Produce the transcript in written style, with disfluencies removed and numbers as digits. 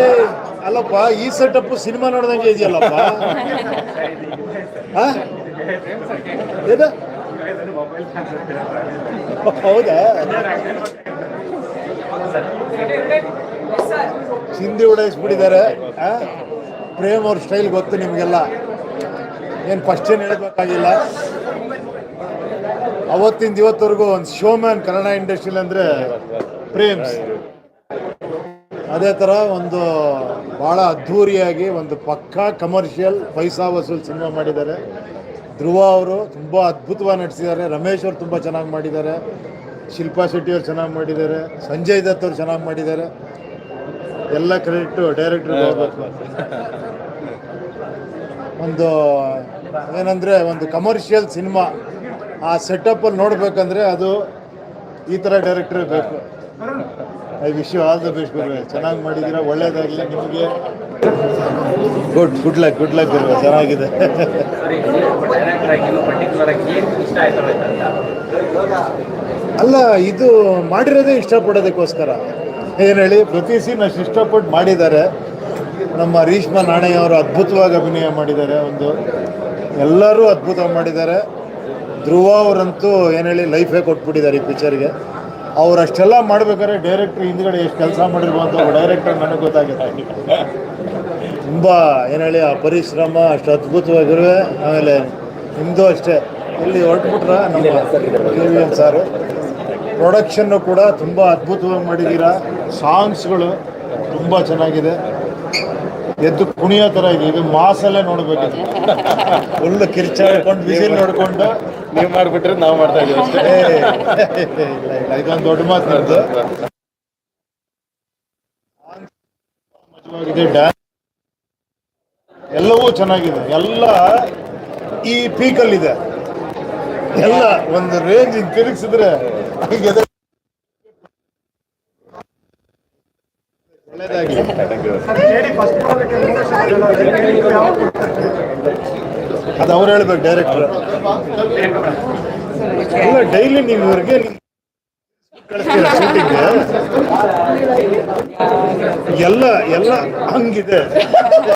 ಏ ಅಲ್ಲಪ್ಪ, ಈ ಸೆಟಪ್ ಸಿನಿಮಾ ನೋಡ್ದಂಗೆ ಇದೆಯಲ್ಲಪ್ಪ. ಏನು ಹೌದಾ? ಚಿಂದಿ ಉಡಾಯಿಸ್ಬಿಟ್ಟಿದ್ದಾರೆ. ಪ್ರೇಮ್ ಅವ್ರ ಸ್ಟೈಲ್ ಗೊತ್ತು ನಿಮಗೆಲ್ಲ, ಏನು ಫಸ್ಟ್ ಏನು ಹೇಳಬೇಕಾಗಿಲ್ಲ. ಅವತ್ತಿಂದ ಇವತ್ತವರೆಗೂ ಒಂದು ಶೋಮ್ಯಾನ್ ಕನ್ನಡ ಇಂಡಸ್ಟ್ರಿಲಿ ಅಂದರೆ ಪ್ರೇಮ್ಸ್. ಅದೇ ಥರ ಒಂದು ಭಾಳ ಅದ್ಧೂರಿಯಾಗಿ ಒಂದು ಪಕ್ಕಾ ಕಮರ್ಷಿಯಲ್ ಪೈಸಾ ವಸೂಲ್ ಸಿನಿಮಾ ಮಾಡಿದ್ದಾರೆ. ಧ್ರುವ ಅವರು ತುಂಬ ಅದ್ಭುತವಾಗಿ ನಟಿಸಿದ್ದಾರೆ. ರಮೇಶ್ ಅವರು ತುಂಬ ಚೆನ್ನಾಗಿ ಮಾಡಿದ್ದಾರೆ. ಶಿಲ್ಪಾ ಶೆಟ್ಟಿ ಅವ್ರು ಚೆನ್ನಾಗಿ ಮಾಡಿದ್ದಾರೆ. ಸಂಜಯ್ ದತ್ ಅವ್ರು ಚೆನ್ನಾಗಿ ಮಾಡಿದ್ದಾರೆ. ಎಲ್ಲ ಕ್ರೆಡಿಟು ಡೈರೆಕ್ಟ್ರಿಗೆ ಹೋಗ್ಬೇಕು. ಒಂದು ಏನಂದರೆ ಒಂದು ಕಮರ್ಷಿಯಲ್ ಸಿನಿಮಾ ಆ ಸೆಟಪ್ಪಲ್ಲಿ ನೋಡಬೇಕಂದ್ರೆ ಅದು ಈ ಥರ ಡೈರೆಕ್ಟ್ರೇ ಬೇಕು. I wish you all the best ಗುರು. ಚೆನ್ನಾಗಿ ಮಾಡಿದ್ದೀರಾ, ಒಳ್ಳೇದಾಗಲಿ ನಿಮಗೆ. ಗುಡ್ ಲಕ್ ಗುರು, ಚೆನ್ನಾಗಿದೆ. ಅಲ್ಲ, ಇದು ಮಾಡಿರೋದೇ ಇಷ್ಟಪಡೋದಕ್ಕೋಸ್ಕರ. ಏನು ಹೇಳಿ, ಪ್ರತಿ ಸೀನ್ ಅಷ್ಟು ಇಷ್ಟಪಟ್ಟು ಮಾಡಿದ್ದಾರೆ. ನಮ್ಮ ರೀಶ್ಮಾ ನಾಣಯ್ಯ ಅವರು ಅದ್ಭುತವಾಗಿ ಅಭಿನಯ ಮಾಡಿದ್ದಾರೆ. ಎಲ್ಲರೂ ಅದ್ಭುತವಾಗಿ ಮಾಡಿದ್ದಾರೆ. ಧ್ರುವ ಅವರಂತೂ ಏನು ಹೇಳಿ ಲೈಫೇ ಕೊಟ್ಬಿಟ್ಟಿದ್ದಾರೆ ಈ ಪಿಕ್ಚರ್ಗೆ. ಅವ್ರು ಅಷ್ಟೆಲ್ಲ ಮಾಡ್ಬೇಕಾದ್ರೆ ಡೈರೆಕ್ಟ್ರ್ ಹಿಂದ್ಗಡೆ ಎಷ್ಟು ಕೆಲಸ ಮಾಡಿರ್ಬೋದು ಡೈರೆಕ್ಟರ್ ನನಗೆ ಗೊತ್ತಾಗುತ್ತೆ. ತುಂಬ ಏನು ಹೇಳಿ ಆ ಪರಿಶ್ರಮ ಅಷ್ಟು ಅದ್ಭುತವಾಗಿರುವೆ. ಆಮೇಲೆ ನಿಮ್ಮದು ಅಷ್ಟೇ, ಇಲ್ಲಿ ಹೊರಟ್ಬಿಟ್ರೆ ನಮ್ಮ ಸಾರು ಪ್ರೊಡಕ್ಷನ್ನು ಕೂಡ ತುಂಬ ಅದ್ಭುತವಾಗಿ ಮಾಡಿದ್ದೀರಾ. ಸಾಂಗ್ಸ್ಗಳು ತುಂಬ ಚೆನ್ನಾಗಿದೆ. ಎದ್ದು ಕುಣಿಯೋ ಥರ ಇದೆ. ಇದು ಮಾಸಲ್ಲೇ ನೋಡಬೇಕಿದೆ. ಫುಲ್ಲು ಕಿರ್ಚಾಡ್ಕೊಂಡು ಬಿಸಿಲು ನೋಡಿಕೊಂಡು ನೀವು ಮಾಡಿಬಿಟ್ರೆ ನಾವು ಮಾಡ್ತಾ ಇದ್ದೀವಿ ಅಷ್ಟೇ. ಇಲ್ಲ, ಇದೊಂದು ದೊಡ್ಡ ಮಾತು ನಮ್ಮದು. ಮಜವಾಗಿದೆ, ಡ್ಯಾನ್ಸ್ ಎಲ್ಲವೂ ಚೆನ್ನಾಗಿದೆ. ಎಲ್ಲ ಈ ಪೀಕಲ್ಲಿದೆ. ಎಲ್ಲ ಒಂದು ರೇಂಜ್ ತಿರುಗಿಸಿದ್ರೆ ಒಳ್ಳೇದಾಗಿ. ಅದು ಅವ್ರು ಹೇಳ್ಬೇಕು ಡೈರೆಕ್ಟರ್. ಎಲ್ಲ ಡೈಲಿ ನೀವು ಇವ್ರಿಗೆ ಕಳಿಸ್ತೀರ ಶೂಟಿಂಗ್ಗೆ. ಎಲ್ಲ ಹಂಗಿದೆ.